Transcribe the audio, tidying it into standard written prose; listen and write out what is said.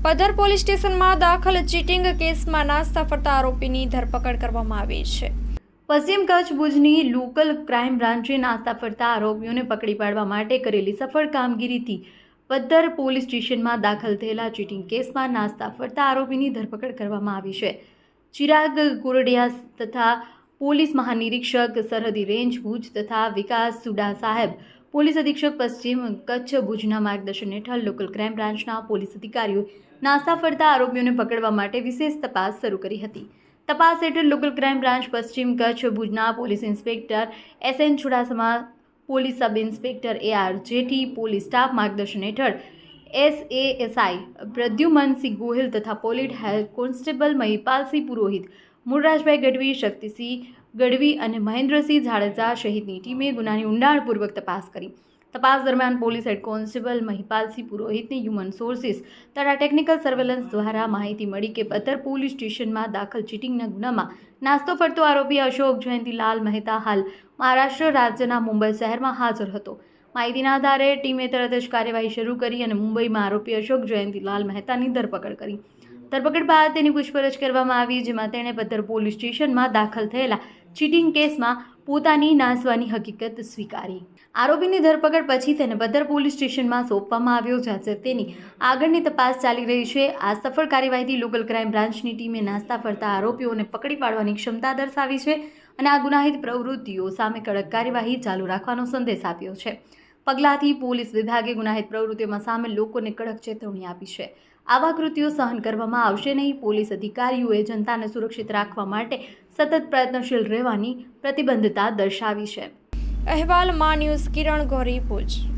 પધર police સ્ટેશનમાં દાખલ cheating કેસમાં નાસ્તા ફરતા આરોપીની ધરપકડ કરવામાં આવી છે। પશ્ચિમ કચ્છ ભુજની લોકલ ક્રાઇમ બ્રાન્ચે નાસ્તા ફરતા આરોપીઓને પકડી પાડવા માટે કરેલી સફળ કામગીરીથી પદ્ધર પોલીસ સ્ટેશનમાં દાખલ થયેલા ચીટિંગ કેસમાં નાસ્તા ફરતા આરોપીની ધરપકડ કરવામાં આવી છે। ચિરાગ કોરડિયા તથા પોલીસ મહાનિરીક્ષક સરહદી રેન્જ ભુજ તથા વિકાસ સુડા સાહેબ પોલીસ અધિક્ષક પશ્ચિમ કચ્છ ભુજના માર્ગદર્શન હેઠળ લોકલ ક્રાઇમ બ્રાન્ચના પોલીસ અધિકારીઓ નાસ્તા ફરતા આરોપીઓને પકડવા માટે વિશેષ તપાસ શરૂ કરી હતી। તપાસ હેઠળ લોકલ ક્રાઇમ બ્રાન્ચ પશ્ચિમ કચ્છ ભુજના police inspector SN Chudasama, police sub inspector AR Jethi, police staff માર્ગદર્શન હેઠળ SASI પ્રદ્યુમનસિંહ ગોહિલ તથા પોલીસ હેડ કોન્સ્ટેબલ મહિપાલસિંહ પુરોહિત, મૂળરાજભાઈ ગઢવી, શક્તિસિંહ ગઢવી અને મહેન્દ્રસિંહ જાડેજા સહિતની ટીમે ગુનાની ઊંડાણપૂર્વક તપાસ કરી। તપાસ દરમિયાન પોલીસ હેડ કોન્સ્ટેબલ મહિપાલસિંહ પુરોહિતને હ્યુમન સોર્સિસ તથા ટેકનિકલ સર્વેલન્સ દ્વારા માહિતી મળી કે પદ્ધર પોલીસ સ્ટેશનમાં દાખલ ચીટિંગના ગુનામાં નાસ્તો ફરતો આરોપી અશોક જયંતિલાલ મહેતા હાલ મહારાષ્ટ્ર રાજ્યના મુંબઈ શહેરમાં હાજર હતો। માહિતીના આધારે ટીમે તરત જ કાર્યવાહી શરૂ કરી અને મુંબઈમાં આરોપી અશોક જયંતિલાલ મહેતાની ધરપકડ કરી। ધરપકડ બાદ તેની પૂછપરછ કરવામાં આવી, જેમાં તેણે પદ્ધર પોલીસ સ્ટેશનમાં દાખલ થયેલા ચીટિંગ કેસમાં પોતાની નાસવાની હકીકત સ્વીકારી। આરોપીની ધરપકડ પછી તેને પદ્ધર પોલીસ સ્ટેશનમાં સોંપવામાં આવ્યો, જ્યાં તેની આગળની તપાસ ચાલી રહી છે। આ સફળ કાર્યવાહીથી લોકલ ક્રાઇમ બ્રાન્ચની ટીમે નાસ્તા ફરતા આરોપીઓને પકડી પાડવાની ક્ષમતા દર્શાવી છે અને આ ગુનાહિત પ્રવૃત્તિઓ સામે કડક કાર્યવાહી ચાલુ રાખવાનો સંદેશ આપ્યો છે। પગલાંથી પોલીસ વિભાગે ગુનાહિત પ્રવૃત્તિઓમાં સામેલ લોકોને કડક ચેતવણી આપી છે। આવા કૃત્યો સહન કરવામાં આવશે નહીં। પોલીસ અધિકારીઓએ જનતાને સુરક્ષિત રાખવા માટે સતત પ્રયત્નશીલ રહેવાની પ્રતિબદ્ધતા દર્શાવી છે। અહેવાલ માં ન્યૂઝ કિરણ ગોરી ભુજ।